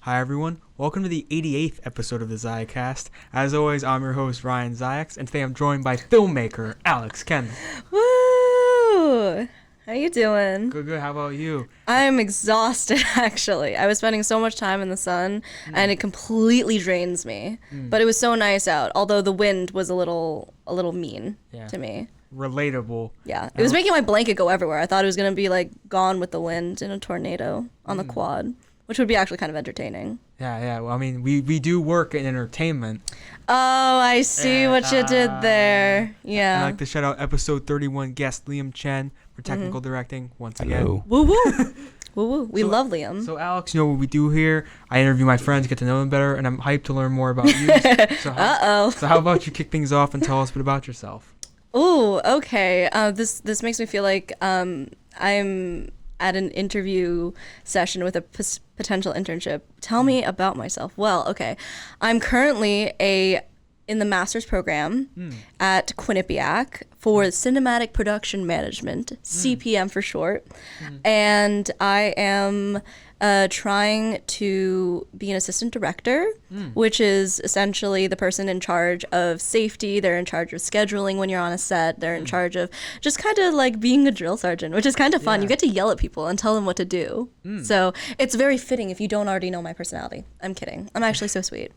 Hi everyone, welcome to the 88th episode of the Zicast. As always, I'm your host Ryan Ziax, and today I'm joined by filmmaker Alex Kendall. Woo! How you doing? Good, how about you? I'm exhausted, actually. I was spending so much time in the sun, and it completely drains me. But it was so nice out, although the wind was a little mean to me. Relatable. Yeah, it was making my blanket go everywhere. I thought it was going to be like gone with the wind in a tornado on the quad, which would be actually kind of entertaining. Yeah. Well, I mean, we do work in entertainment. Oh, I see what you did there. Yeah. I'd like to shout out episode 31 guest Liam Chen for technical directing once again. Hello. Woo woo. Woo woo. We love Liam. So Alex, you know what we do here? I interview my friends, get to know them better, and I'm hyped to learn more about you. So how about you kick things off and tell us a bit about yourself? Ooh, okay. This makes me feel like I'm at an interview session with a potential internship. Tell me about myself. Well, okay. I'm currently in the master's program at Quinnipiac for cinematic production management, CPM for short. And I am trying to be an assistant director, which is essentially the person in charge of safety. They're in charge of scheduling when you're on a set. They're in charge of just kind of like being a drill sergeant, which is kind of fun. Yeah. You get to yell at people and tell them what to do. So it's very fitting if you don't already know my personality. I'm kidding. I'm actually so sweet.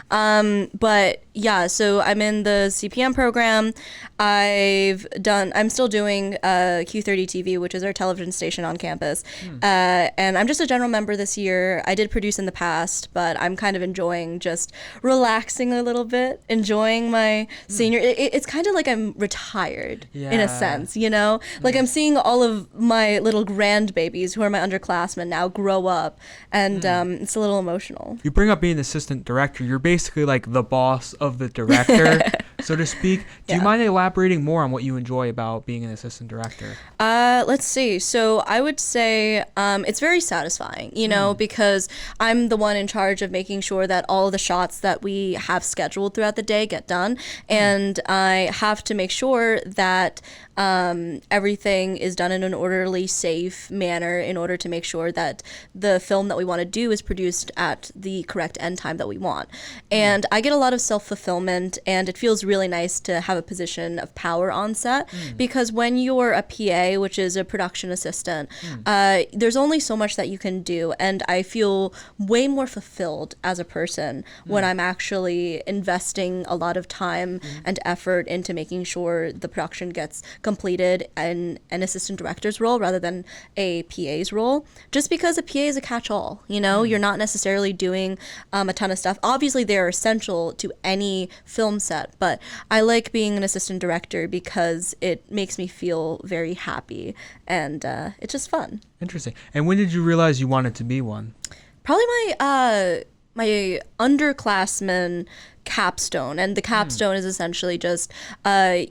But yeah, so I'm in the CPM program. I'm still doing Q30 TV, which is our television station on campus. And I'm just a general member this year. I did produce in the past, but I'm kind of enjoying just relaxing a little bit, enjoying my senior. It's kind of like I'm retired in a sense, you know? Like I'm seeing all of my little grandbabies who are my underclassmen now grow up, and it's a little emotional. You bring up being an assistant director. You're basically like the boss of the director, so to speak. Do you mind elaborating more on what you enjoy about being an assistant director? Let's see. So I would say it's very satisfying, you know, because I'm the one in charge of making sure that all of the shots that we have scheduled throughout the day get done. And I have to make sure that everything is done in an orderly, safe manner in order to make sure that the film that we want to do is produced at the correct end time that we want. And I get a lot of self-fulfillment, and it feels really nice to have a position of power on set, because when you're a PA, which is a production assistant, there's only so much that you can do, and I feel way more fulfilled as a person when I'm actually investing a lot of time and effort into making sure the production gets completed in an assistant director's role rather than a PA's role, just because a PA is a catch-all, you know? You're not necessarily doing a ton of stuff. Obviously, they're essential to any film set, but I like being an assistant director because it makes me feel very happy, and it's just fun. Interesting. And when did you realize you wanted to be one? Probably my underclassmen Capstone, and the Capstone is essentially just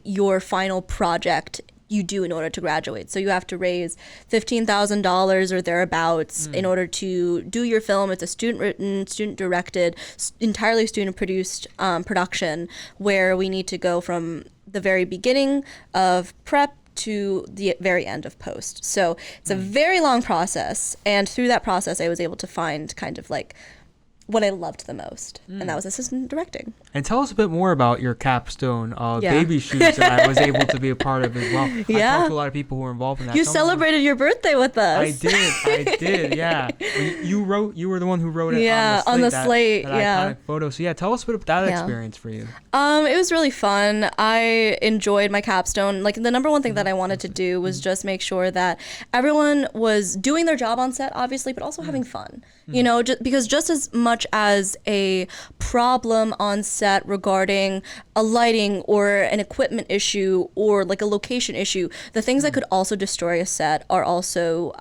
your final project you do in order to graduate. So you have to raise $15,000 or thereabouts in order to do your film. It's a student-written, student-directed, entirely student-produced production where we need to go from the very beginning of prep to the very end of post. So it's a very long process, and through that process I was able to find kind of like what I loved the most, and that was assistant directing. And tell us a bit more about your Capstone baby shoots that I was able to be a part of as well. I talked to a lot of people who were involved in that. You celebrated your birthday with us. I did, yeah. You were the one who wrote it on the slate. That iconic photo. So yeah, tell us a bit about that experience for you. It was really fun. I enjoyed my Capstone. Like the number one thing that I wanted to do was just make sure that everyone was doing their job on set, obviously, but also having fun. You know, because just as much as a problem on set regarding a lighting or an equipment issue or like a location issue, the things that could also destroy a set are also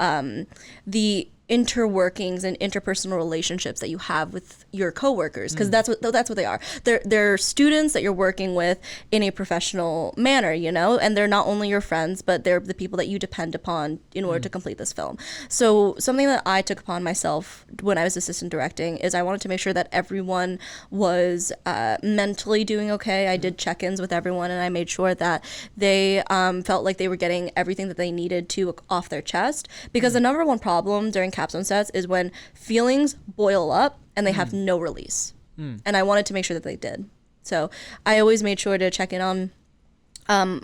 the interworkings and interpersonal relationships that you have with your coworkers, because that's what they are. They're students that you're working with in a professional manner, you know, and they're not only your friends, but they're the people that you depend upon in order to complete this film. So something that I took upon myself when I was assistant directing is I wanted to make sure that everyone was mentally doing okay. I did check-ins with everyone, and I made sure that they felt like they were getting everything that they needed to off their chest, because the number one problem during Capstone sets is when feelings boil up and they have no release. And I wanted to make sure that they did. So I always made sure to check in on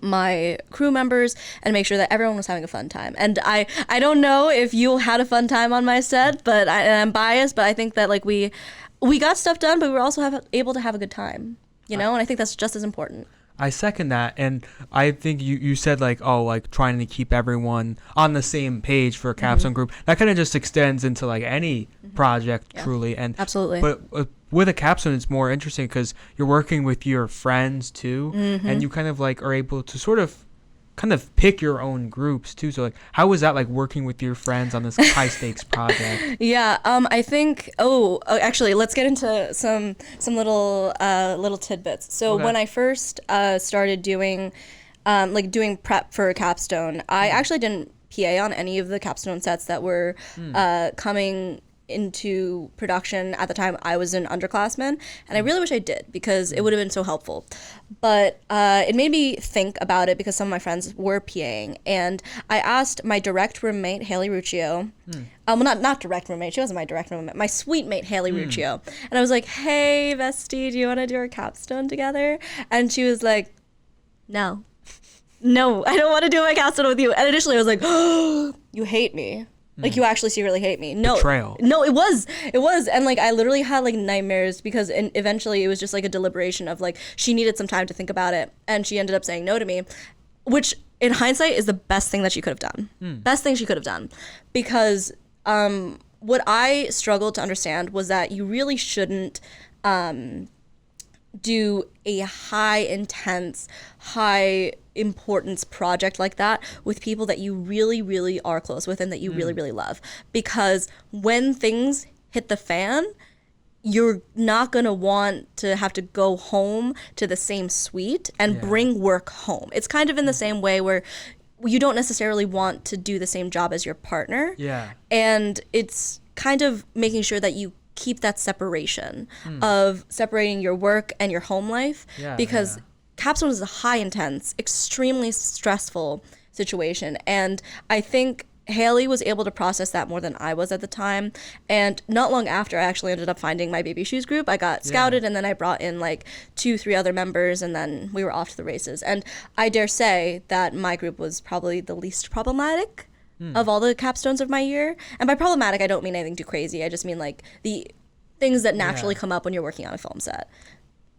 my crew members and make sure that everyone was having a fun time. And I don't know if you had a fun time on my set, but I'm biased, but I think that like we got stuff done, but we were also able to have a good time, you know? And I think that's just as important. I second that, and I think you said like, oh, like trying to keep everyone on the same page for a capstone group. That kind of just extends into like any project, truly. And absolutely. But with a capstone, it's more interesting because you're working with your friends too, and you kind of like are able to sort of kind of pick your own groups too. So like, how was that like working with your friends on this high stakes project? Yeah, I think. Actually, let's get into some little tidbits. So when I first started doing prep for a capstone, I actually didn't PA on any of the capstone sets that were coming into production at the time. I was an underclassman, and I really wish I did because it would have been so helpful. But it made me think about it because some of my friends were PAing, and I asked my direct roommate Haley Ruccio. Well, not direct roommate. She wasn't my direct roommate. My suite mate Haley Ruccio, and I was like, "Hey, bestie, do you want to do our capstone together?" And she was like, "No, I don't want to do my capstone with you." And initially, I was like, "Oh, you hate me." Like, you actually secretly hate me. No. Betrayal. No, it was. And, like, I literally had, like, nightmares because eventually it was just, like, a deliberation of, like, she needed some time to think about it. And she ended up saying no to me, which, in hindsight, is the best thing that she could have done. Best thing she could have done. Because what I struggled to understand was that you really shouldn't do a high intense, high importance project like that with people that you really, really are close with and that you really, really love. Because when things hit the fan, you're not going to want to have to go home to the same suite and bring work home. It's kind of in the same way where you don't necessarily want to do the same job as your partner. Yeah. And it's kind of making sure that you keep that separation of separating your work and your home life, because capstone is a high intense, extremely stressful situation. And I think Haley was able to process that more than I was at the time. And not long after, I actually ended up finding my baby shoes group. I got scouted, and then I brought in like 2-3 other members, and then we were off to the races. And I dare say that my group was probably the least problematic of all the capstones of my year. And by problematic, I don't mean anything too crazy. I just mean like the things that naturally come up when you're working on a film set.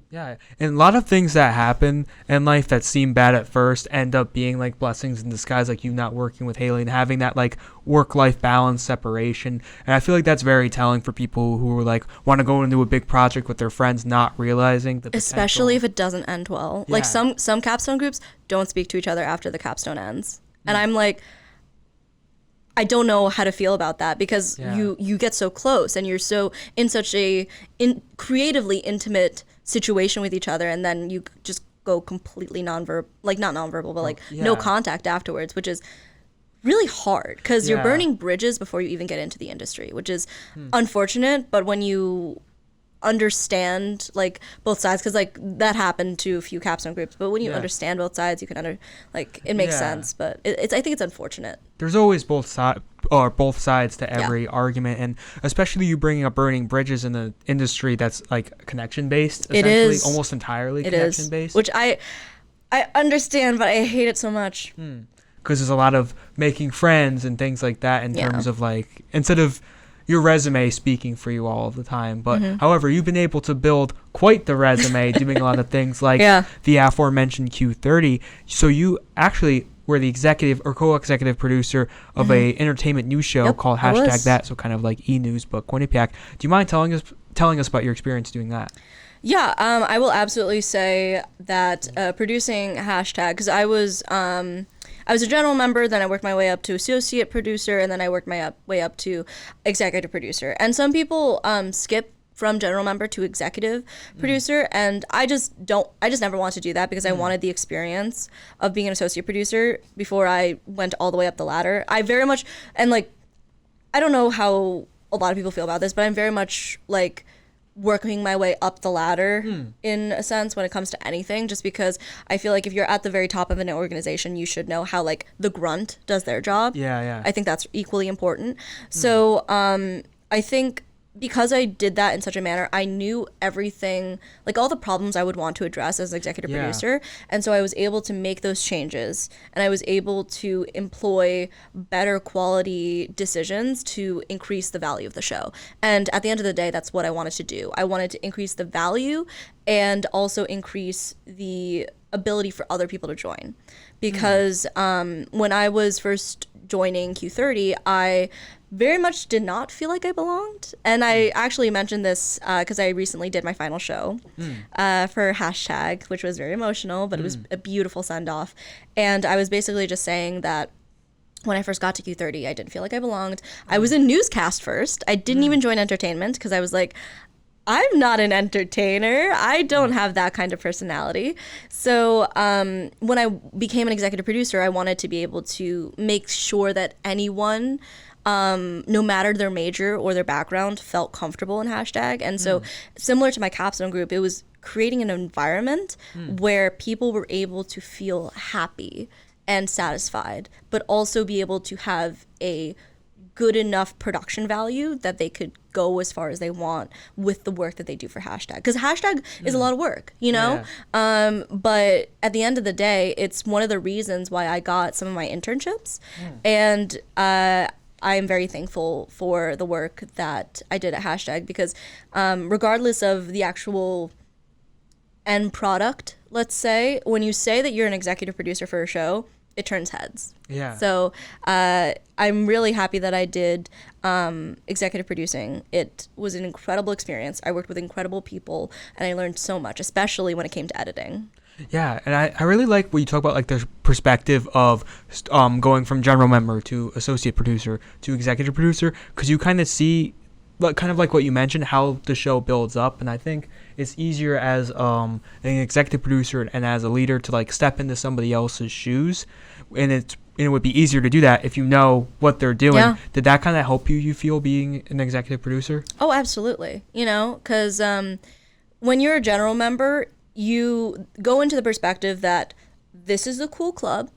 Yeah, and a lot of things that happen in life that seem bad at first end up being like blessings in disguise, like you not working with Haley and having that like work-life balance separation. And I feel like that's very telling for people who are like want to go into a big project with their friends, not realizing the potential. Especially if it doesn't end well. Like some capstone groups don't speak to each other after the capstone ends. And I'm like, I don't know how to feel about that because you get so close and you're so in such a creatively intimate situation with each other, and then you just go completely nonverbal, like not nonverbal, but like no contact afterwards, which is really hard because you're burning bridges before you even get into the industry, which is unfortunate. But when you understand like both sides, because like that happened to a few capstone groups, but when you understand both sides, you can it makes sense. But I think it's unfortunate. There's always both sides to every argument, and especially you bringing up burning bridges in an industry that's like connection based, essentially. It is almost entirely connection based, which I understand, but I hate it so much because there's a lot of making friends and things like that in terms of like, instead of your resume speaking for you all of the time. But however, you've been able to build quite the resume doing a lot of things like the aforementioned Q30. So you actually were the executive or co-executive producer of a entertainment news show called #that, so kind of like e-news book, Quinnipiac. Do you mind telling us about your experience doing that? Yeah, I will absolutely say that producing #, because I was a general member, then I worked my way up to associate producer, and then I worked my way up to executive producer. And some people skip from general member to executive producer, and I just never wanted to do that because I wanted the experience of being an associate producer before I went all the way up the ladder. I very much, and like, I don't know how a lot of people feel about this, but I'm very much like working my way up the ladder in a sense when it comes to anything, just because I feel like if you're at the very top of an organization, you should know how like the grunt does their job. I think that's equally important. So I think because I did that in such a manner, I knew everything, like all the problems I would want to address as executive producer. And so I was able to make those changes, and I was able to employ better quality decisions to increase the value of the show. And at the end of the day, that's what I wanted to do. I wanted to increase the value and also increase the ability for other people to join. Because when I was first joining Q30, I very much did not feel like I belonged. And I actually mentioned this because I recently did my final show for hashtag, which was very emotional, but it was a beautiful send-off. And I was basically just saying that when I first got to Q30, I didn't feel like I belonged. I was in newscast first. I didn't even join entertainment because I was like, I'm not an entertainer. I don't have that kind of personality. So when I became an executive producer, I wanted to be able to make sure that anyone, no matter their major or their background, felt comfortable in hashtag. And so similar to my Capstone group, it was creating an environment where people were able to feel happy and satisfied, but also be able to have a good enough production value that they could go as far as they want with the work that they do for hashtag, because hashtag is a lot of work, you know. But at the end of the day, it's one of the reasons why I got some of my internships. And I am very thankful for the work that I did at hashtag, because regardless of the actual end product, let's say, when you say that you're an executive producer for a show, it turns heads. So I'm really happy that I did executive producing. It was an incredible experience. I worked with incredible people, and I learned so much, especially when it came to editing. Yeah, and I really like what you talk about, like the perspective of going from general member to associate producer to executive producer, because you kind of see, like, kind of like what you mentioned, how the show builds up. And I think it's easier as an executive producer and as a leader to like step into somebody else's shoes, and it would be easier to do that if you know what they're doing. Did that kind of help you feel, being an executive producer? Oh, absolutely. You know, because when you're a general member, you go into the perspective that this is a cool club.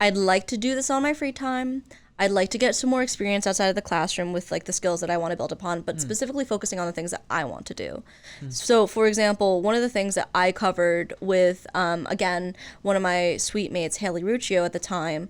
I'd like to do this on my free time. I'd like to get some more experience outside of the classroom with like the skills that I want to build upon, but specifically focusing on the things that I want to do. So for example, one of the things that I covered with, again, one of my suite mates, Haley Ruccio at the time,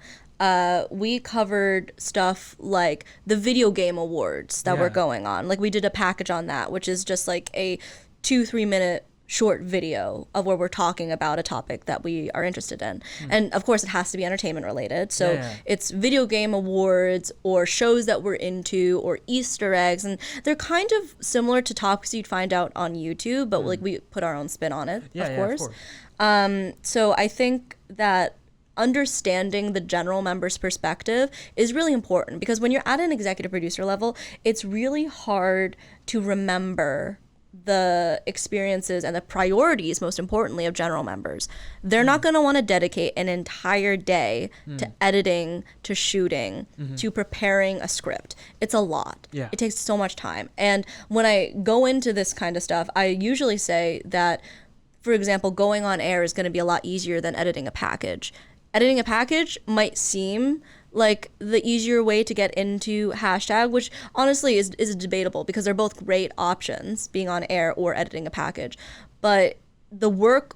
we covered stuff like the video game awards that were going on. Like we did a package on that, which is just like a 2-3 minute short video of where we're talking about a topic that we are interested in. And of course it has to be entertainment related. So it's video game awards or shows that we're into or Easter eggs. And they're kind of similar to topics you'd find out on YouTube, but like we put our own spin on it, of course. So I think that understanding the general member's perspective is really important, because when you're at an executive producer level, it's really hard to remember the experiences and the priorities, most importantly, of general members. They're not going to want to dedicate an entire day to editing, to shooting, to preparing a script. It's a lot. It takes so much time. And when I go into this kind of stuff, I usually say that, for example, going on air is going to be a lot easier than editing a package. Editing a package might seem like the easier way to get into hashtag, which honestly is debatable, because they're both great options, being on air or editing a package. But the work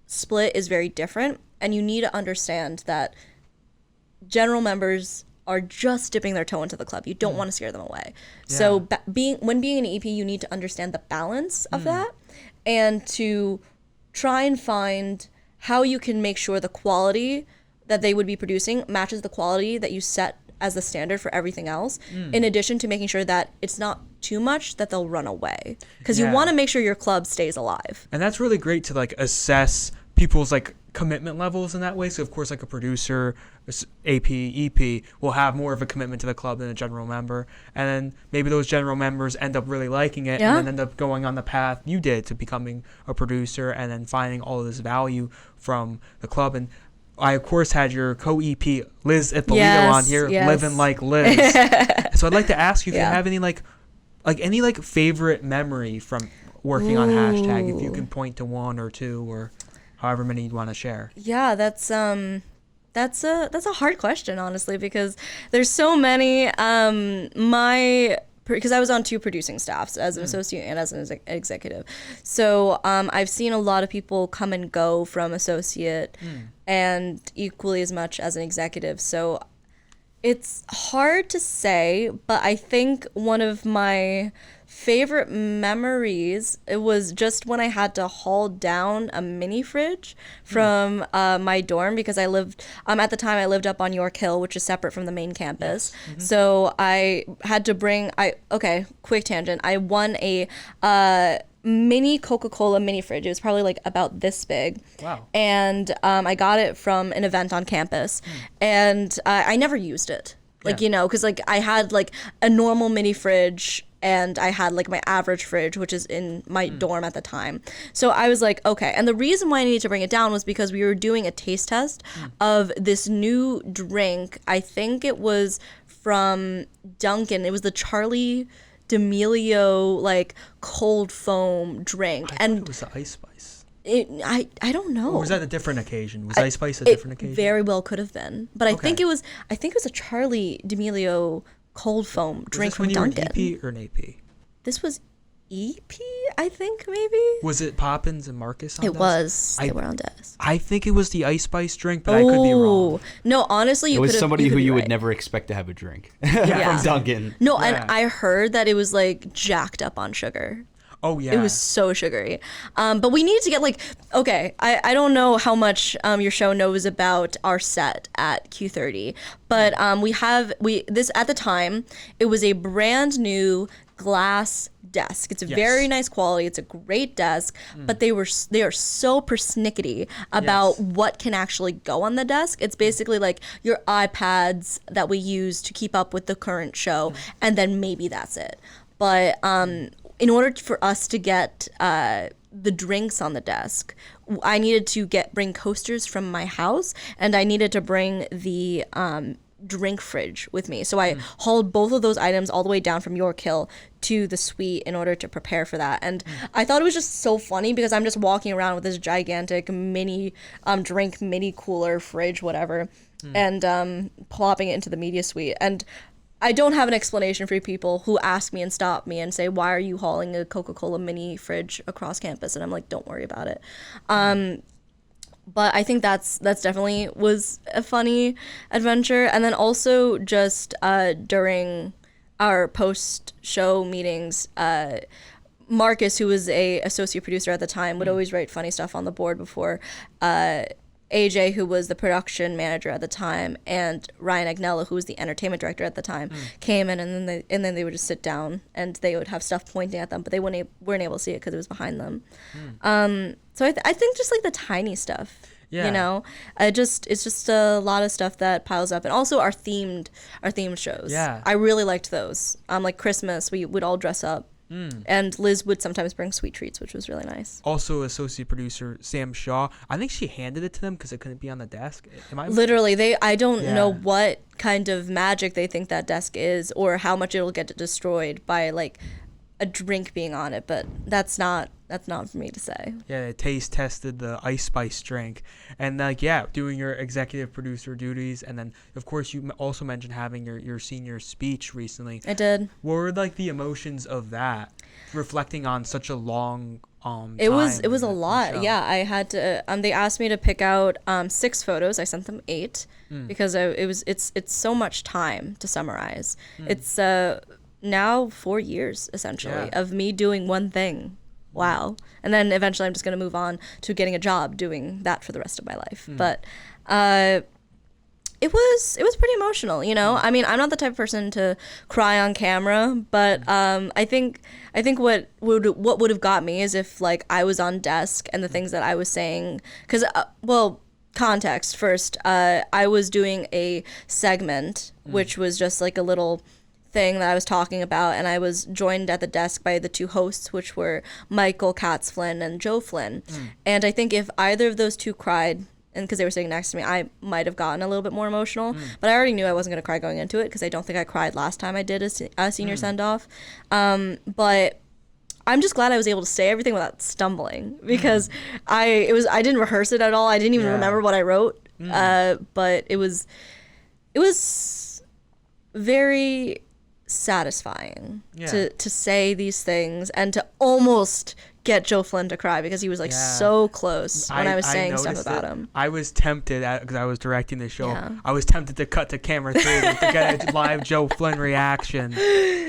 split is very different, and you need to understand that general members are just dipping their toe into the club. You don't want to scare them away. So when being an EP, you need to understand the balance of that, and to try and find how you can make sure the quality that they would be producing matches the quality that you set as the standard for everything else, in addition to making sure that it's not too much that they'll run away, because you want to make sure your club stays alive. And that's really great to like assess people's like commitment levels in that way. So of course, like a producer, AP, EP will have more of a commitment to the club than a general member, and then maybe those general members end up really liking it and then end up going on the path you did to becoming a producer, and then finding all of this value from the club. And I, of course, had your co-EP, Liz Ippolito, on here, living like Liz. So I'd like to ask you if you have any favorite memory from working on hashtag, if you can point to one or two, or however many you'd want to share. Yeah, that's a hard question, honestly, because there's so many. My because I was on 2 producing staffs as an associate and as an executive. So I've seen a lot of people come and go from associate and equally as much as an executive. So it's hard to say, but I think one of my favorite memories, it was just when I had to haul down a mini fridge from my dorm, because I lived at the time I lived up on York Hill, which is separate from the main campus. So I had to bring quick tangent, I won a mini Coca-Cola mini fridge. It was probably like about this big. Wow. And I got it from an event on campus, and I never used it, because like I had like a normal mini fridge and I had like my average fridge, which is in my dorm at the time. So I was like, okay. And the reason why I needed to bring it down was because we were doing a taste test of this new drink. I think it was from Dunkin'. It was the Charlie D'Amelio like cold foam drink. And it was the Ice Spice. I don't know. Or was that a different occasion? Was Ice Spice a different occasion? Very well could have been. But I think it was a Charlie D'Amelio cold foam drink from Dunkin'. Was this when you were an EP or an AP? This was EP, I think, maybe. Was it Poppins and Marcus on It was. They were on desk. I think it was the Ice Spice drink, but I could be wrong. No, honestly, it was somebody who you would never expect to have a drink from Dunkin'. No, and I heard that it was like jacked up on sugar. Oh, yeah. It was so sugary. But we needed to get like, I don't know how much your show knows about our set at Q30, but this at the time, it was a brand new glass desk. It's a very nice quality. It's a great desk, but they are so persnickety about what can actually go on the desk. It's basically like your iPads that we use to keep up with the current show, and then maybe that's it. But in order for us to get the drinks on the desk, I needed to bring coasters from my house, and I needed to bring the drink fridge with me. So I hauled both of those items all the way down from York Hill to the suite in order to prepare for that. And I thought it was just so funny because I'm just walking around with this gigantic mini drink mini cooler fridge, whatever, and plopping it into the media suite. And I don't have an explanation for people who ask me and stop me and say, why are you hauling a Coca-Cola mini fridge across campus? And I'm like, don't worry about it. But I think that's definitely was a funny adventure. And then also just during our post-show meetings, Marcus, who was a associate producer at the time, would always write funny stuff on the board before AJ, who was the production manager at the time, and Ryan Agnello, who was the entertainment director at the time, came in, and then they would just sit down and they would have stuff pointing at them, but they weren't able to see it because it was behind them. So I think just like the tiny stuff, you know, it's just a lot of stuff that piles up, and also our themed shows. Yeah, I really liked those. Like Christmas, we would all dress up. And Liz would sometimes bring sweet treats, which was really nice. Also, associate producer Sam Shaw, I think she handed it to them because it couldn't be on the desk. Am I literally? I don't know what kind of magic they think that desk is, or how much it'll get destroyed by like a drink being on it. But that's not for me to say. Yeah, they taste tested the Ice Spice drink, and like doing your executive producer duties, and then of course you also mentioned having your senior speech recently. I did. What were like the emotions of that, reflecting on such a long it was a lot. Yeah, I had to they asked me to pick out 6 photos. I sent them 8 because it's so much time to summarize. It's now 4 years essentially of me doing one thing. Wow. And then eventually I'm just going to move on to getting a job doing that for the rest of my life. But it was pretty emotional, you know? I mean, I'm not the type of person to cry on camera, but I think what would have got me is if like I was on desk and the things that I was saying, cuz context first, I was doing a segment which was just like a little thing that I was talking about, and I was joined at the desk by the 2 hosts, which were Michael Katz Flynn and Joe Flynn. And I think if either of those 2 cried, and because they were sitting next to me, I might have gotten a little bit more emotional, but I already knew I wasn't going to cry going into it because I don't think I cried last time I did a senior send-off. But I'm just glad I was able to say everything without stumbling, because I didn't rehearse it at all. I didn't even remember what I wrote, but it was very satisfying to say these things and to almost get Joe Flynn to cry, because he was like so close when I was saying stuff about him. I was tempted, because I was directing the show, I was tempted to cut to camera 3 to get a live Joe Flynn reaction.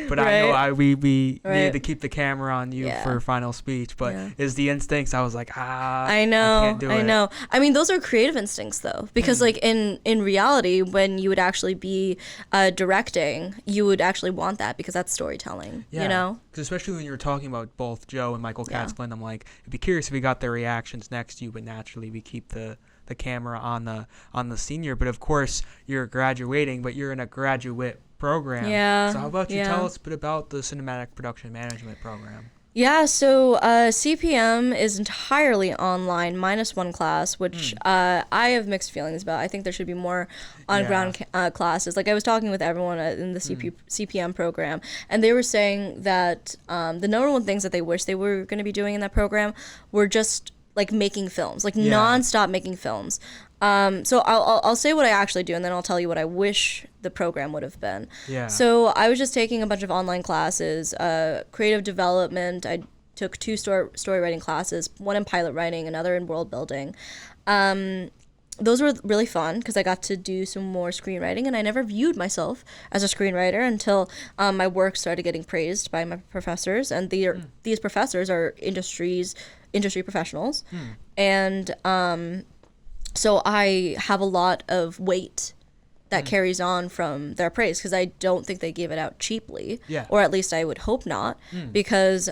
But I know we needed to keep the camera on you for final speech. But is the instincts, I was like, I can't do it. I know. I mean, those are creative instincts, though. Because, like, in reality, when you would actually be directing, you would actually want that, because that's storytelling, you know? Because especially when you were talking about both Joe and Michael Flynn, I'm like, I'd be curious if we got their reactions next to you, but naturally we keep the camera on the senior. But of course you're graduating, but you're in a graduate program. So how about you tell us a bit about the cinematic production management program? So CPM is entirely online, minus one class, which I have mixed feelings about. I think there should be more on-ground classes. Like, I was talking with everyone in the CPM program, and they were saying that the number one things that they wish they were going to be doing in that program were just, like, making films, like non-stop making films. So I'll say what I actually do, and then I'll tell you what I wish the program would have been. So I was just taking a bunch of online classes, creative development. I took 2 story writing classes, one in pilot writing, another in world building. Those were really fun because I got to do some more screenwriting, and I never viewed myself as a screenwriter until my work started getting praised by my professors, and these professors are industry professionals, and so I have a lot of weight that carries on from their praise, because I don't think they give it out cheaply, or at least I would hope not, because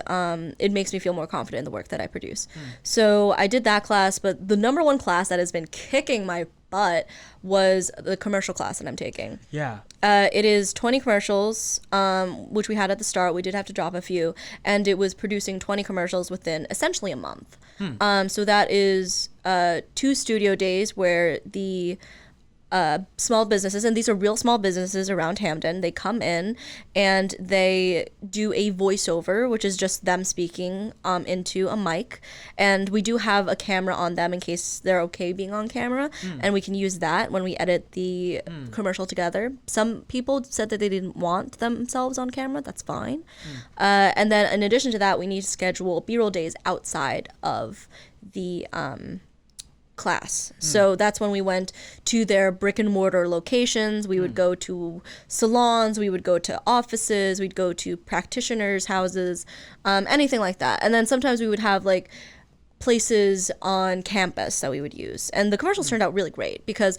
it makes me feel more confident in the work that I produce. So I did that class, but the number one class that has been kicking my butt was the commercial class that I'm taking. It is 20 commercials, which we had at the start. We did have to drop a few, and it was producing 20 commercials within essentially a month. So that is 2 studio days where the small businesses, and these are real small businesses around Hamden, they come in and they do a voiceover, which is just them speaking into a mic, and we do have a camera on them in case they're okay being on camera, and we can use that when we edit the commercial together. Some people said that they didn't want themselves on camera. That's fine. And then in addition to that, we need to schedule B-roll days outside of the class. So that's when we went to their brick and mortar locations. We would go to salons, we would go to offices, we'd go to practitioners' houses, anything like that. And then sometimes we would have like places on campus that we would use. And the commercials turned out really great because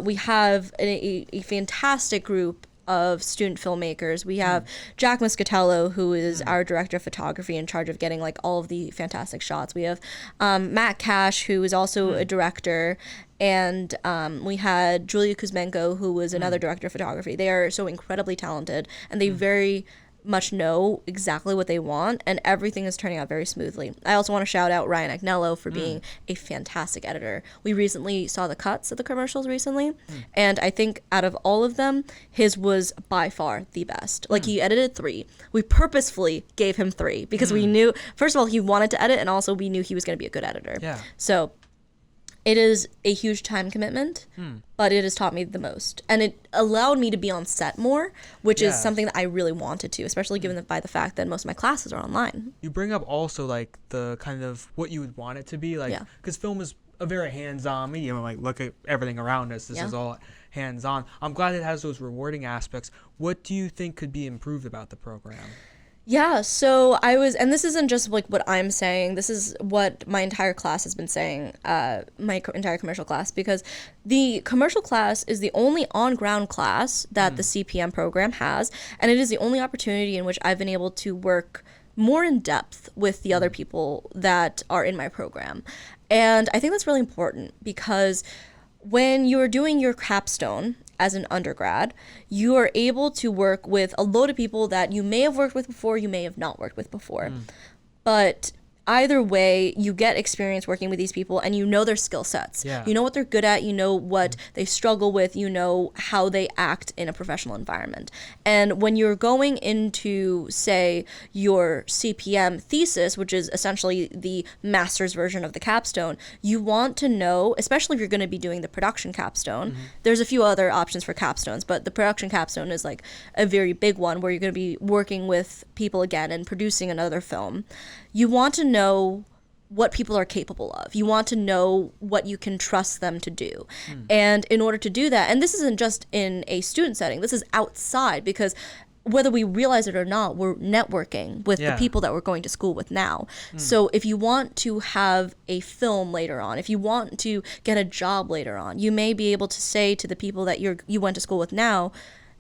we have a fantastic group of student filmmakers. We have Jack Muscatello, who is our director of photography, in charge of getting like all of the fantastic shots. We have Matt Cash, who is also a director, and we had Julia Kuzmenko, who was another director of photography. They are so incredibly talented, and they very much know exactly what they want, and everything is turning out very smoothly. I also want to shout out Ryan Agnello for being a fantastic editor. We recently saw the cuts of the commercials recently, and I think out of all of them, his was by far the best. Like, he edited 3. We purposefully gave him 3 because we knew, first of all, he wanted to edit, and also we knew he was going to be a good editor. So it is a huge time commitment, but it has taught me the most. And it allowed me to be on set more, which is something that I really wanted to, especially given by the fact that most of my classes are online. You bring up also, like, the kind of what you would want it to be. Like, because film is a very hands-on medium. Like, look at everything around us. This is all hands-on. I'm glad it has those rewarding aspects. What do you think could be improved about the program? So I was, and this isn't just like what I'm saying, this is what my entire class has been saying, my entire commercial class, because the commercial class is the only on-ground class that the CPM program has, and it is the only opportunity in which I've been able to work more in depth with the other people that are in my program. And I think that's really important because when you're doing your capstone as an undergrad, you are able to work with a load of people that you may have worked with before, you may have not worked with before. But either way, you get experience working with these people and you know their skill sets. Yeah. You know what they're good at, you know what they struggle with, you know how they act in a professional environment. And when you're going into, say, your CPM thesis, which is essentially the master's version of the capstone, you want to know, especially if you're going to be doing the production capstone, there's a few other options for capstones, but the production capstone is like a very big one where you're going to be working with people again and producing another film. You want to know what people are capable of. You want to know what you can trust them to do. And in order to do that, and this isn't just in a student setting, this is outside, because whether we realize it or not, we're networking with the people that we're going to school with now. So if you want to have a film later on, if you want to get a job later on, you may be able to say to the people that you went to school with now,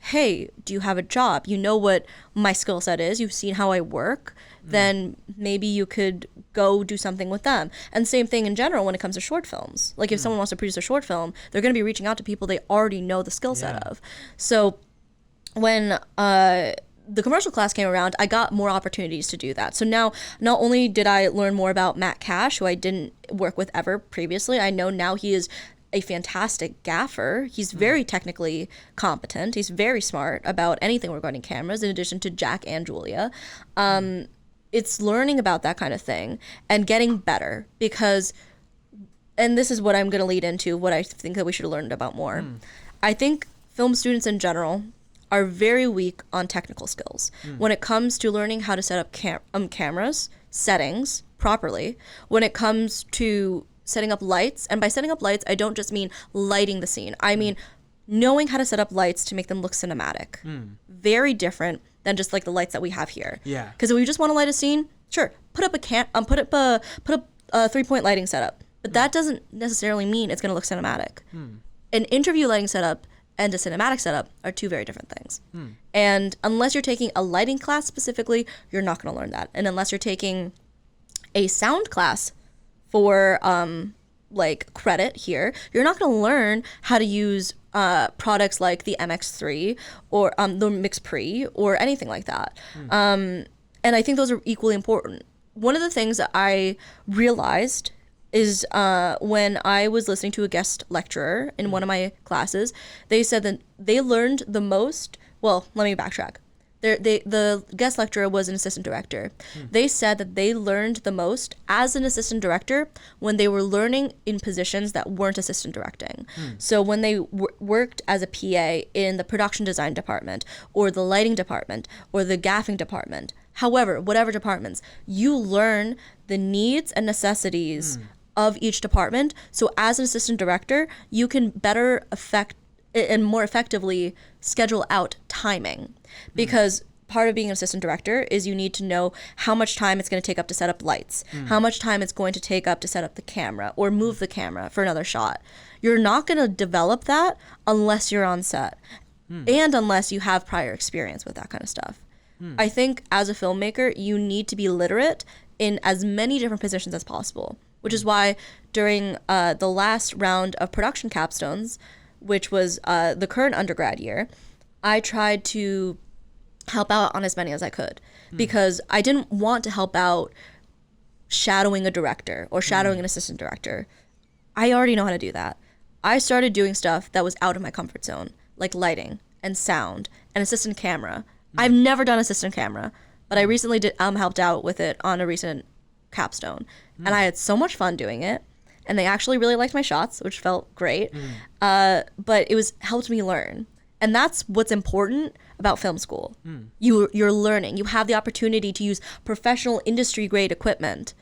hey, do you have a job? You know what my skill set is. You've seen how I work. Then maybe you could go do something with them. And same thing in general when it comes to short films. Like if someone wants to produce a short film, they're going to be reaching out to people they already know the skill set of. So when the commercial class came around, I got more opportunities to do that. So now, not only did I learn more about Matt Cash, who I didn't work with ever previously, I know now he is a fantastic gaffer. He's very technically competent. He's very smart about anything regarding cameras, in addition to Jack and Julia. It's learning about that kind of thing and getting better, because, and this is what I'm going to lead into, what I think that we should have learned about more. I think film students in general are very weak on technical skills when it comes to learning how to set up cameras, settings properly, when it comes to setting up lights. And by setting up lights, I don't just mean lighting the scene. I mean knowing how to set up lights to make them look cinematic. Very different than just like the lights that we have here. Yeah. Because if we just want to light a scene, sure, put up a 3-point lighting setup. But that doesn't necessarily mean it's going to look cinematic. An interview lighting setup and a cinematic setup are two very different things. And unless you're taking a lighting class specifically, you're not going to learn that. And unless you're taking a sound class for like credit here, you're not going to learn how to use products like the MX3 or the Mix Pre or anything like that. And I think those are equally important. One of the things that I realized is when I was listening to a guest lecturer in one of my classes, they said that they learned the most. Well, let me backtrack. The guest lecturer was an assistant director. They said that they learned the most as an assistant director when they were learning in positions that weren't assistant directing. So when they worked as a PA in the production design department or the lighting department or the gaffing department, however, whatever departments, you learn the needs and necessities of each department. So as an assistant director, you can better affect and more effectively schedule out timing, because part of being an assistant director is you need to know how much time it's going to take up to set up lights, how much time it's going to take up to set up the camera or move the camera for another shot. You're not going to develop that unless you're on set and unless you have prior experience with that kind of stuff. I think as a filmmaker, you need to be literate in as many different positions as possible, which is why during the last round of production capstones, which was the current undergrad year, I tried to help out on as many as I could, because I didn't want to help out shadowing a director or shadowing an assistant director. I already know how to do that. I started doing stuff that was out of my comfort zone, like lighting and sound and assistant camera. I've never done assistant camera, but I recently helped out with it on a recent capstone, and I had so much fun doing it. And they actually really liked my shots, which felt great. But it helped me learn. And that's what's important about film school. You're learning. You have the opportunity to use professional industry-grade equipment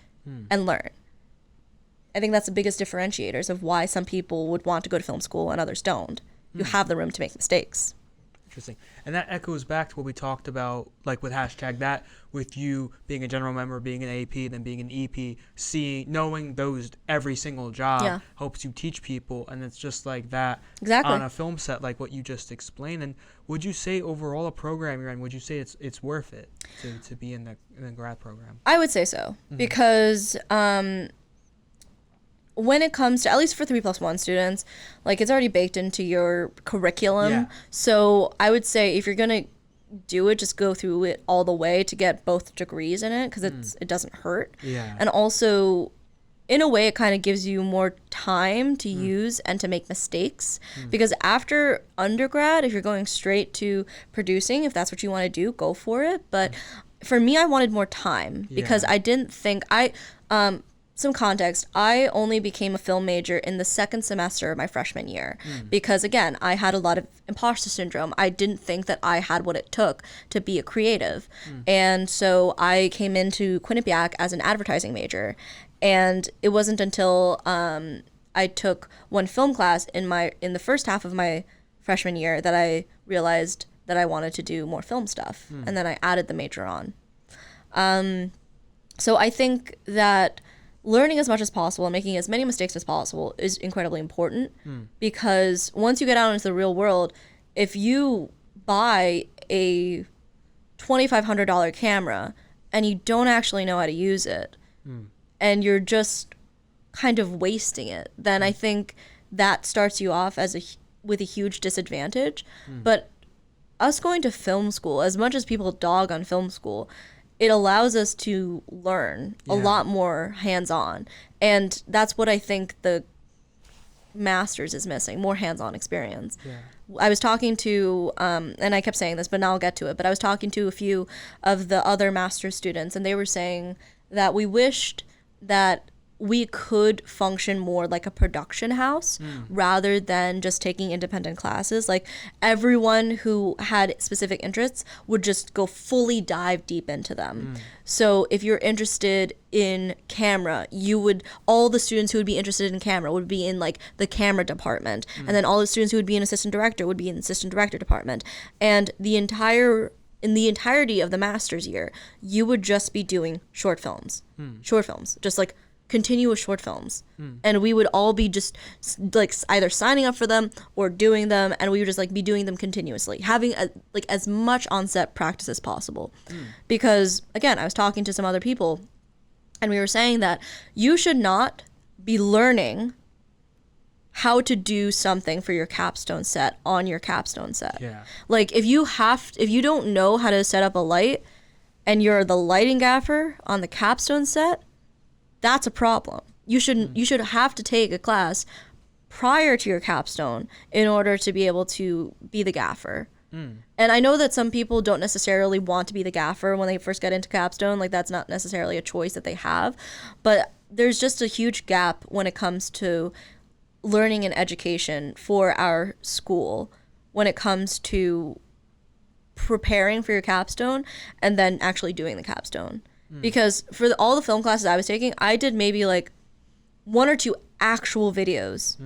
and learn. I think that's the biggest differentiators of why some people would want to go to film school and others don't. You have the room to make mistakes. Interesting. And that echoes back to what we talked about, like with #that, with you being a general member, being an AP, then being an EP, knowing those every single job helps you teach people, and it's just like that on a film set, like what you just explained. And would you say overall a program you're in, would you say it's worth it to be in the grad program? I would say so, because when it comes to, at least for 3+1 students, like it's already baked into your curriculum. So I would say if you're going to do it, just go through it all the way to get both degrees in it, because it doesn't hurt. Yeah. And also, in a way, it kind of gives you more time to use and to make mistakes. Because after undergrad, if you're going straight to producing, if that's what you want to do, go for it. But for me, I wanted more time because I didn't think some context, I only became a film major in the second semester of my freshman year because, again, I had a lot of imposter syndrome. I didn't think that I had what it took to be a creative. And so I came into Quinnipiac as an advertising major. And it wasn't until I took one film class in the first half of my freshman year that I realized that I wanted to do more film stuff. And then I added the major on. So I think that learning as much as possible and making as many mistakes as possible is incredibly important because once you get out into the real world, if you buy a $2,500 camera and you don't actually know how to use it and you're just kind of wasting it, then I think that starts you off with a huge disadvantage. But us going to film school, as much as people dog on film school, it allows us to learn a lot more hands-on. And that's what I think the master's is missing, more hands-on experience. I was talking to, and I kept saying this, but now I'll get to it, but I was talking to a few of the other master's students, and they were saying that we wished that we could function more like a production house rather than just taking independent classes. Like everyone who had specific interests would just go fully dive deep into them. So if you're interested in camera, all the students who would be interested in camera would be in like the camera department. And then all the students who would be an assistant director would be in the assistant director department. And in the entirety of the master's year, you would just be doing short films, just like continuous short films. And we would all be just like either signing up for them or doing them, and we would just like be doing them continuously, having like as much on-set practice as possible. Because again, I was talking to some other people and we were saying that you should not be learning how to do something for your capstone set on your capstone set. Like if you don't know how to set up a light and you're the lighting gaffer on the capstone set, that's a problem. You should have to take a class prior to your capstone in order to be able to be the gaffer. And I know that some people don't necessarily want to be the gaffer when they first get into capstone. Like that's not necessarily a choice that they have. But there's just a huge gap when it comes to learning and education for our school when it comes to preparing for your capstone and then actually doing the capstone. Because for all the film classes I was taking, I did maybe like 1 or 2 actual videos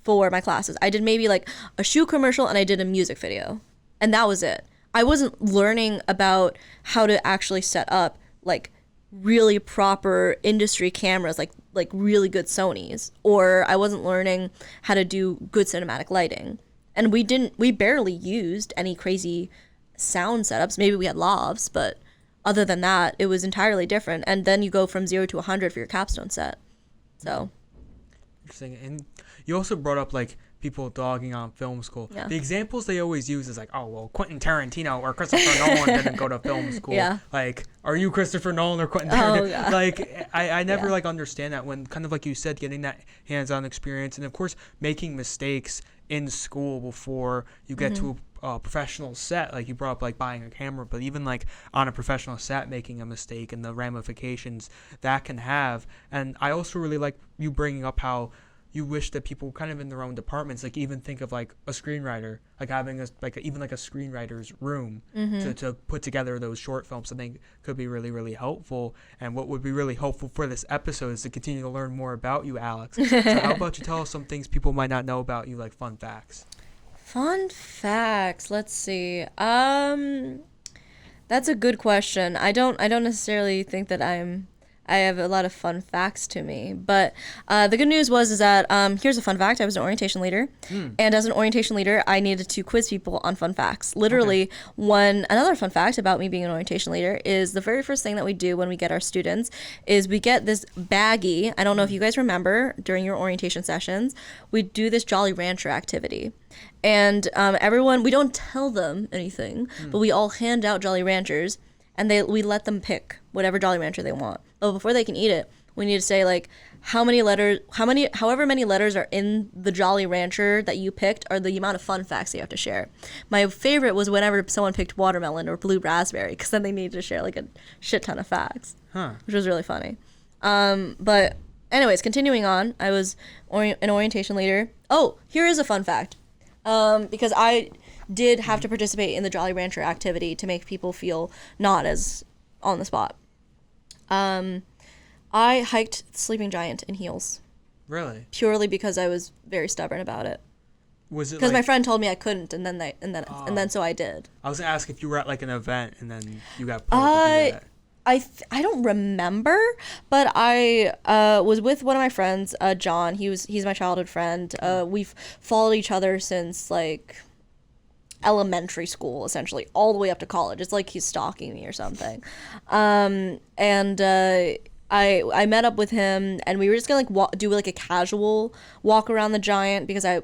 for my classes. I did maybe like a shoe commercial and I did a music video. And that was it. I wasn't learning about how to actually set up like really proper industry cameras, like really good Sonys. Or I wasn't learning how to do good cinematic lighting. And we barely used any crazy sound setups. Maybe we had lavs, but other than that, it was entirely different. And then you go from 0 to 100 for your capstone set. So interesting. And you also brought up like people dogging on film school. The examples they always use is like, oh well, Quentin Tarantino or Christopher Nolan didn't go to film school. Like, are you Christopher Nolan or Quentin Tarantino? Like I never like understand that when kind of like you said, getting that hands-on experience and of course making mistakes in school before you get to a professional set. Like you brought up like buying a camera, but even like on a professional set making a mistake and the ramifications that can have. And I also really like you bringing up how you wish that people kind of in their own departments, like even think of like a screenwriter, like having even a screenwriter's room to put together those short films. I think could be really, really helpful. And what would be really helpful for this episode is to continue to learn more about you, Alex. So how about you tell us some things people might not know about you, like fun facts? Fun facts. Let's see. That's a good question. I don't necessarily think that I'm I have a lot of fun facts to me. But the good news is that here's a fun fact. I was an orientation leader. And as an orientation leader, I needed to quiz people on fun facts. Literally, another fun fact about me being an orientation leader is the very first thing that we do when we get our students is we get this baggie. I don't know if you guys remember during your orientation sessions, we do this Jolly Rancher activity. And everyone, we don't tell them anything, but we all hand out Jolly Ranchers. And we let them pick whatever Jolly Rancher they want. But before they can eat it, we need to say like however many letters are in the Jolly Rancher that you picked are the amount of fun facts you have to share. My favorite was whenever someone picked watermelon or blue raspberry, because then they needed to share like a shit ton of facts, which was really funny. But anyways, continuing on, I was an orientation leader. Oh, here is a fun fact, because I did have to participate in the Jolly Rancher activity to make people feel not as on the spot. I hiked the Sleeping Giant in heels. Really? Purely because I was very stubborn about it. Was it because my friend told me I couldn't, and then so I did. I was gonna ask if you were at like an event and then you got pulled to do that. I don't remember, but I was with one of my friends, John. He's my childhood friend. We've followed each other since like elementary school, essentially, all the way up to college. It's like he's stalking me or something. I met up with him, and we were just gonna like do like a casual walk around the Giant because I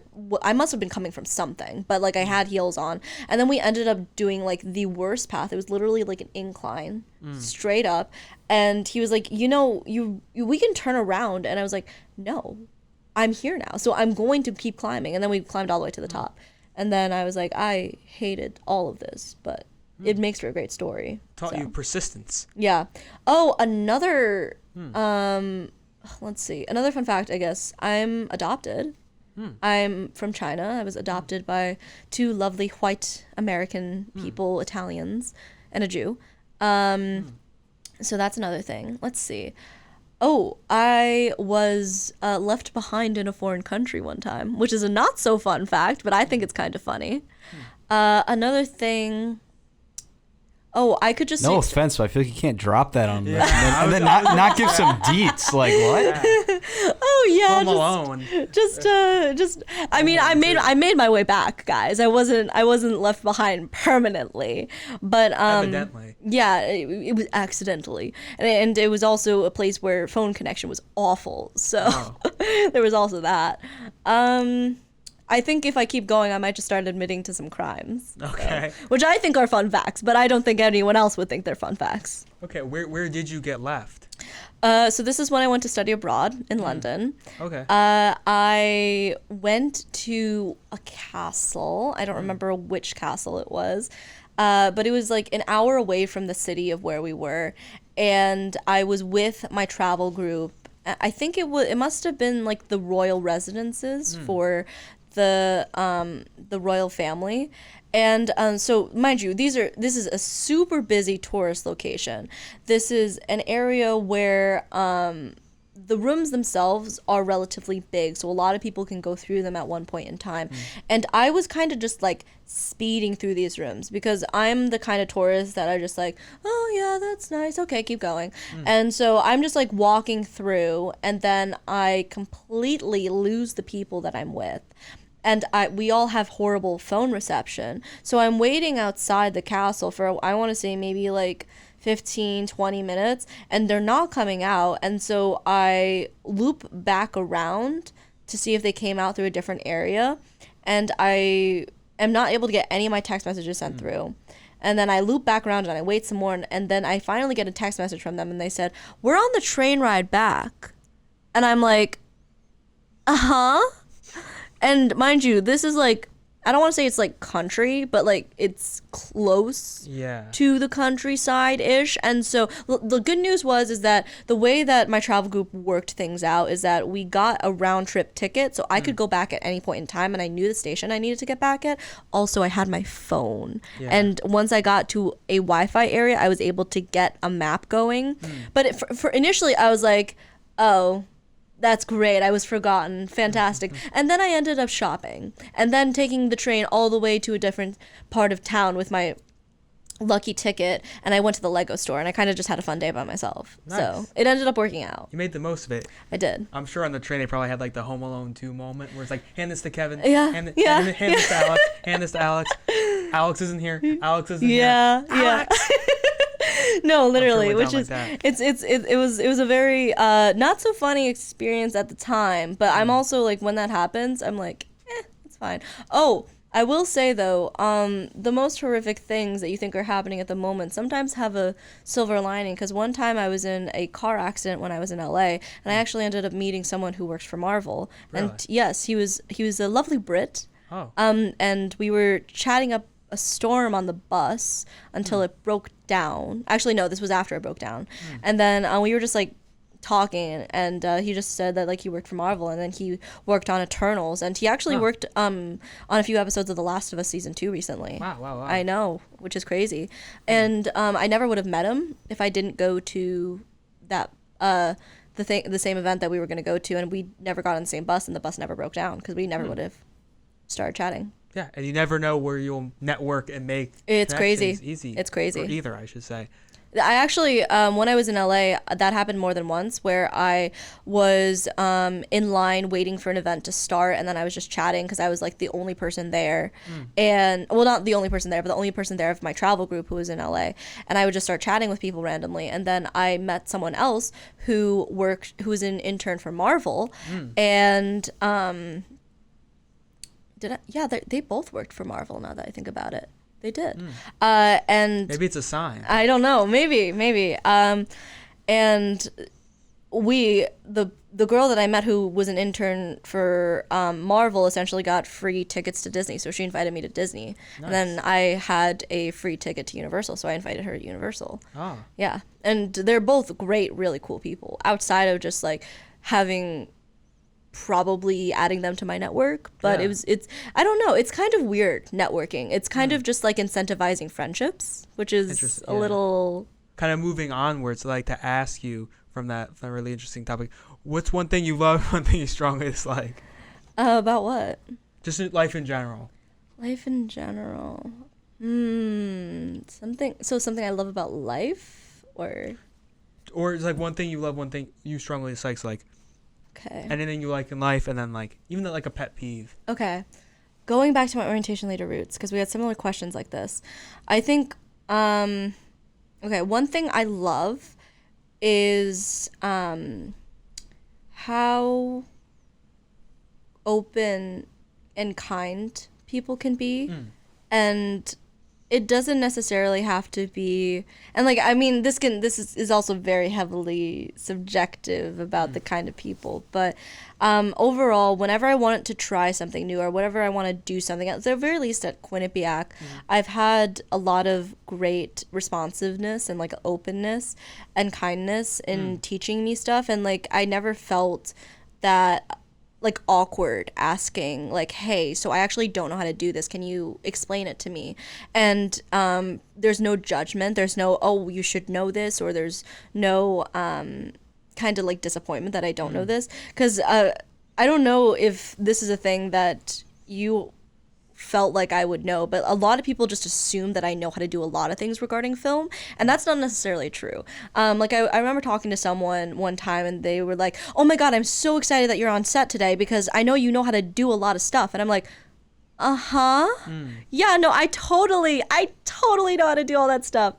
must have been coming from something, but like I had heels on, and then we ended up doing like the worst path. It was literally like an incline straight up, and he was like, we can turn around, and I was like, no, I'm here now, so I'm going to keep climbing, and then we climbed all the way to the top. And then I was like, I hated all of this, but it makes for a great story. Taught you persistence. Yeah. Oh, another, let's see. Another fun fact, I guess. I'm adopted. I'm from China. I was adopted by two lovely white American people, Italians, and a Jew. So that's another thing. Let's see. Oh, I was left behind in a foreign country one time, which is a not so fun fact, but I think it's kind of funny. Another thing. Oh, I could just no offense, but I feel like you can't drop that on this and then not give some deets. Like what? Oh yeah, Home Alone. Just. I mean, I made my way back, guys. I wasn't left behind permanently, but evidently. Yeah, it was accidentally, and it was also a place where phone connection was awful. So there was also that. I think if I keep going, I might just start admitting to some crimes. Okay. So, which I think are fun facts, but I don't think anyone else would think they're fun facts. Okay, where did you get left? So this is when I went to study abroad in London. Okay. I went to a castle. I don't remember which castle it was, but it was like an hour away from the city of where we were, and I was with my travel group. I think it must have been like the royal residences for the royal family, and so mind you, this is a super busy tourist location. This is an area where the rooms themselves are relatively big, so a lot of people can go through them at one point in time. And I was kind of just like speeding through these rooms because I'm the kind of tourist that are just like, oh yeah, that's nice, okay, keep going. And so I'm just like walking through, and then I completely lose the people that I'm with. And we all have horrible phone reception, so I'm waiting outside the castle for, I want to say maybe like 15-20 minutes, and they're not coming out. And so I loop back around to see if they came out through a different area, and I am not able to get any of my text messages sent through. And then I loop back around and I wait some more, and then I finally get a text message from them, and they said, we're on the train ride back. And I'm like, and mind you, this is like, I don't want to say it's like country, but like it's close to the countryside-ish. And so the good news is that the way that my travel group worked things out is that we got a round-trip ticket, so I could go back at any point in time, and I knew the station I needed to get back at. Also, I had my phone. And once I got to a Wi-Fi area, I was able to get a map going. But for initially, I was like, oh, that's great. I was forgotten. Fantastic. And then I ended up shopping and then taking the train all the way to a different part of town with my lucky ticket, and I went to the Lego store, and I kind of just had a fun day by myself. Nice. So it ended up working out. You made the most of it. I did. I'm sure on the train they probably had like the Home Alone 2 moment where it's like, hand this to Kevin, Yeah, hand this to Alex, hand this to Alex. Alex isn't here. Alex isn't here. Yeah. No, literally, which is like it was a very not so funny experience at the time, but I'm also like, when that happens, I'm like, it's fine. Oh, I will say though, the most horrific things that you think are happening at the moment sometimes have a silver lining, because one time I was in a car accident when I was in LA, and I actually ended up meeting someone who works for Marvel. Really? And yes, he was a lovely Brit. Oh. And we were chatting up a storm on the bus until it broke down. Actually, no, this was after it broke down. And then we were just like talking, and he just said that like he worked for Marvel, and then he worked on Eternals, and he actually worked on a few episodes of The Last of Us season 2 recently. Wow. I know, which is crazy. And I never would have met him if I didn't go to that the same event that we were going to go to, and we never got on the same bus, and the bus never broke down because we never would have started chatting. Yeah, and you never know where you'll network and make It's crazy. Easy. It's crazy. Or either, I should say. I actually, when I was in LA, that happened more than once, where I was in line waiting for an event to start, and then I was just chatting because I was like the only person there. And, well, not the only person there, but the only person there of my travel group who was in LA. And I would just start chatting with people randomly. And then I met someone else who was an intern for Marvel. And, they both worked for Marvel, now that I think about it. They did. And maybe it's a sign. I don't know. Maybe. And the girl that I met who was an intern for Marvel essentially got free tickets to Disney. So she invited me to Disney. Nice. And then I had a free ticket to Universal. So I invited her to Universal. Oh. Yeah. And they're both great, really cool people outside of just like having probably adding them to my network, but it's I don't know, it's kind of weird networking. It's kind of just like incentivizing friendships, which is a little kind of moving onwards. Like to ask you from that really interesting topic, what's one thing you love, one thing you strongly dislike? About what? Just life in general. Something I love about life, or it's like one thing you love, one thing you strongly dislike. So like, okay, anything you like in life, and then like even like a pet peeve. Okay, going back to my orientation leader roots, because we had similar questions like this. I think one thing I love is how open and kind people can be. And it doesn't necessarily have to be, and like, I mean, this is also very heavily subjective about the kind of people, but overall, whenever I want to try something new, or whatever I want to do something, at the very least at Quinnipiac, I've had a lot of great responsiveness and like openness and kindness in teaching me stuff, and like I never felt that like awkward asking like, hey, so I actually don't know how to do this, can you explain it to me? And there's no judgment, there's no, oh, you should know this, or there's no kind of like disappointment that I don't know this, because I don't know if this is a thing that you felt like I would know, but a lot of people just assume that I know how to do a lot of things regarding film, and that's not necessarily true. Like I remember talking to someone one time, and they were like, oh my god, I'm so excited that you're on set today because I know you know how to do a lot of stuff. And I'm like, yeah, no, I totally know how to do all that stuff.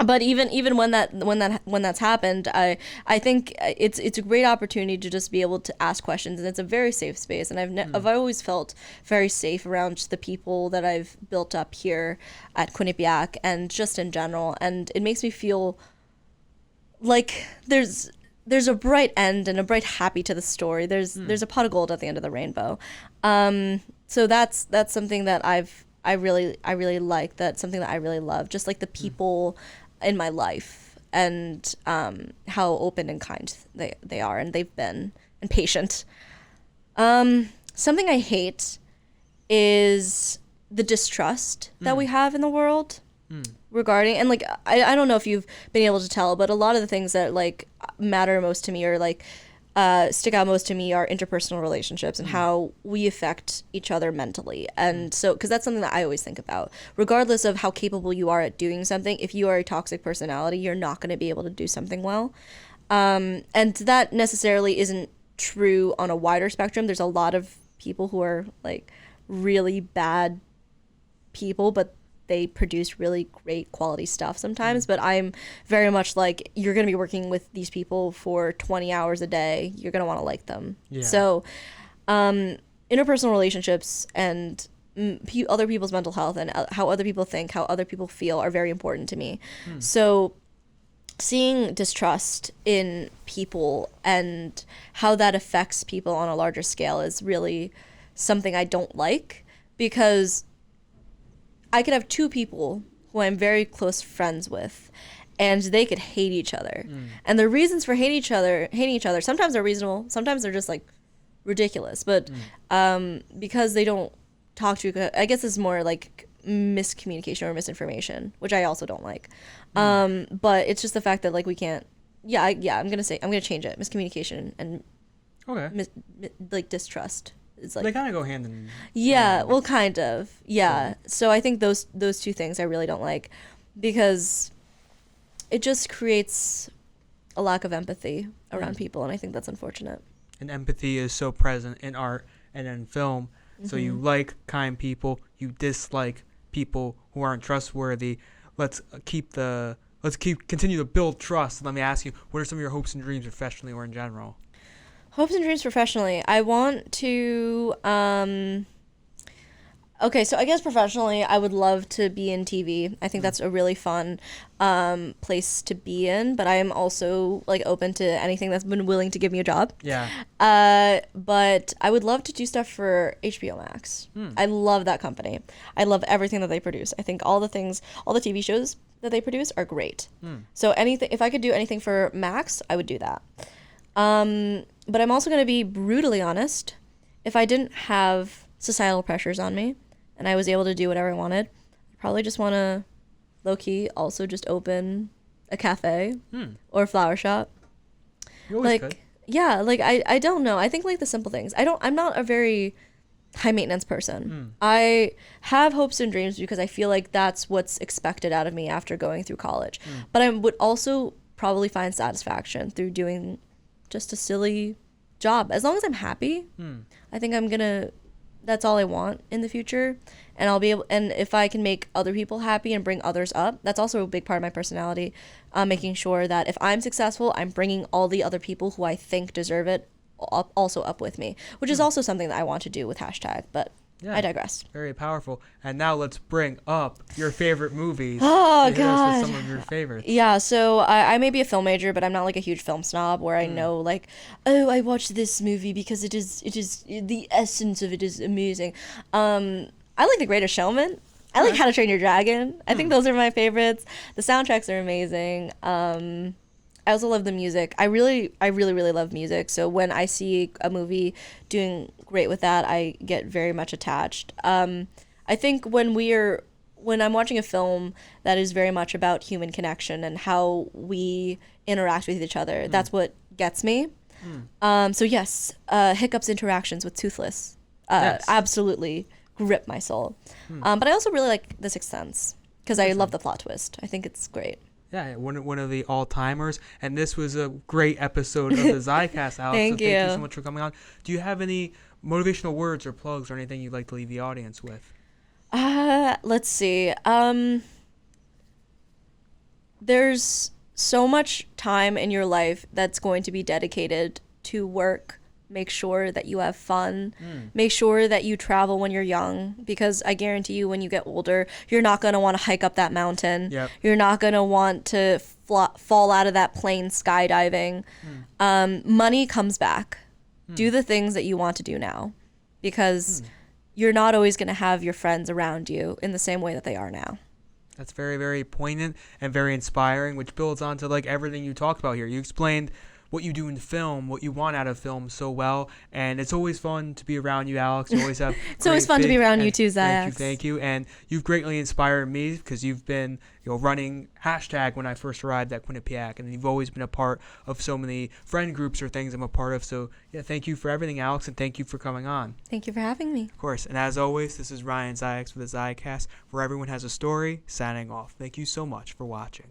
But even when that's happened, I think it's a great opportunity to just be able to ask questions, and it's a very safe space. And I've always felt very safe around the people that I've built up here at Quinnipiac, and just in general. And it makes me feel like there's a bright end and a bright happy to the story. There's a pot of gold at the end of the rainbow. So that's something that I really like. That's something that I really love. Just like the people in my life, and how open and kind they are, and they've been, and patient. Something I hate is the distrust that we have in the world regarding, and like I don't know if you've been able to tell, but a lot of the things that like matter most to me are like stick out most to me are interpersonal relationships and how we affect each other mentally. And so, because that's something that I always think about. Regardless of how capable you are at doing something, if you are a toxic personality, you're not going to be able to do something well. And that necessarily isn't true on a wider spectrum. There's a lot of people who are like really bad people, but they produce really great quality stuff sometimes. But I'm very much like, you're going to be working with these people for 20 hours a day. You're going to want to like them. Yeah. So interpersonal relationships and other people's mental health and how other people think, how other people feel are very important to me. So seeing distrust in people and how that affects people on a larger scale is really something I don't like, because I could have two people who I'm very close friends with, and they could hate each other. And the reasons for hating each other, sometimes they're reasonable, sometimes they're just like ridiculous. But because they don't talk to, I guess it's more like miscommunication or misinformation, which I also don't like. But it's just the fact that like we can't. I'm gonna change it. Miscommunication and like distrust. It's like they kind of go hand in. Yeah, well, kind of. Yeah. So I think those two things I really don't like, because it just creates a lack of empathy around people, and I think that's unfortunate. And empathy is so present in art and in film. So you like kind people, you dislike people who aren't trustworthy. Let's continue to build trust. Let me ask you, what are some of your hopes and dreams professionally or in general? Hopes and dreams professionally. I want to, okay, so I guess professionally, I would love to be in TV. I think that's a really fun place to be in, but I am also like open to anything that's been willing to give me a job. Yeah. But I would love to do stuff for HBO Max. I love that company. I love everything that they produce. I think all the TV shows that they produce are great. So if I could do anything for Max, I would do that. But I'm also going to be brutally honest. If I didn't have societal pressures on me and I was able to do whatever I wanted, I'd probably just want to low-key also just open a cafe or a flower shop. You always could. Yeah, like I don't know. I think like the simple things. I'm not a very high maintenance person. I have hopes and dreams because I feel like that's what's expected out of me after going through college. But I would also probably find satisfaction through doing just a silly job. As long as I'm happy, I think that's all I want in the future. And and if I can make other people happy and bring others up, that's also a big part of my personality. Making sure that if I'm successful, I'm bringing all the other people who I think deserve it also up with me, which is also something that I want to do with hashtag, but yeah, I digress. Very powerful. And now let's bring up your favorite movies. Oh, God. Some of your favorites. Yeah, so I may be a film major, but I'm not like a huge film snob where I know like, oh, I watched this movie because it is the essence of it is amazing. I like The Greatest Showman. I like How to Train Your Dragon. I think those are my favorites. The soundtracks are amazing. I also love the music. I really love music. So when I see a movie doing great with that, I get very much attached. I think when I'm watching a film that is very much about human connection and how we interact with each other, that's what gets me. So yes, Hiccup's interactions with Toothless absolutely grip my soul. But I also really like The Sixth Sense because I love the plot twist. I think it's great. Yeah, one of the all-timers. And this was a great episode of the Zicast, Alex. Thank you. Thank you so much for coming on. Do you have any motivational words or plugs or anything you'd like to leave the audience with? Let's see. There's so much time in your life that's going to be dedicated to work. Make sure that you have fun. Make sure that you travel when you're young, because I guarantee you when you get older, you're not going to want to hike up that mountain. Yep. You're not going to want to fall out of that plane skydiving. Money comes back. Do the things that you want to do now, because you're not always going to have your friends around you in the same way that they are now. That's very, very poignant and very inspiring, which builds onto like everything you talked about here. You explained what you do in film, what you want out of film so well. And it's always fun to be around you, Alex. You always have It's always fun to be around you too, Zach. Zayax. Thank you. And you've greatly inspired me because you've been running hashtag when I first arrived at Quinnipiac, and you've always been a part of so many friend groups or things I'm a part of. So yeah, thank you for everything, Alex, and thank you for coming on. Thank you for having me. Of course. And as always, this is Ryan Zicast with the Zicast, where everyone has a story, signing off. Thank you so much for watching.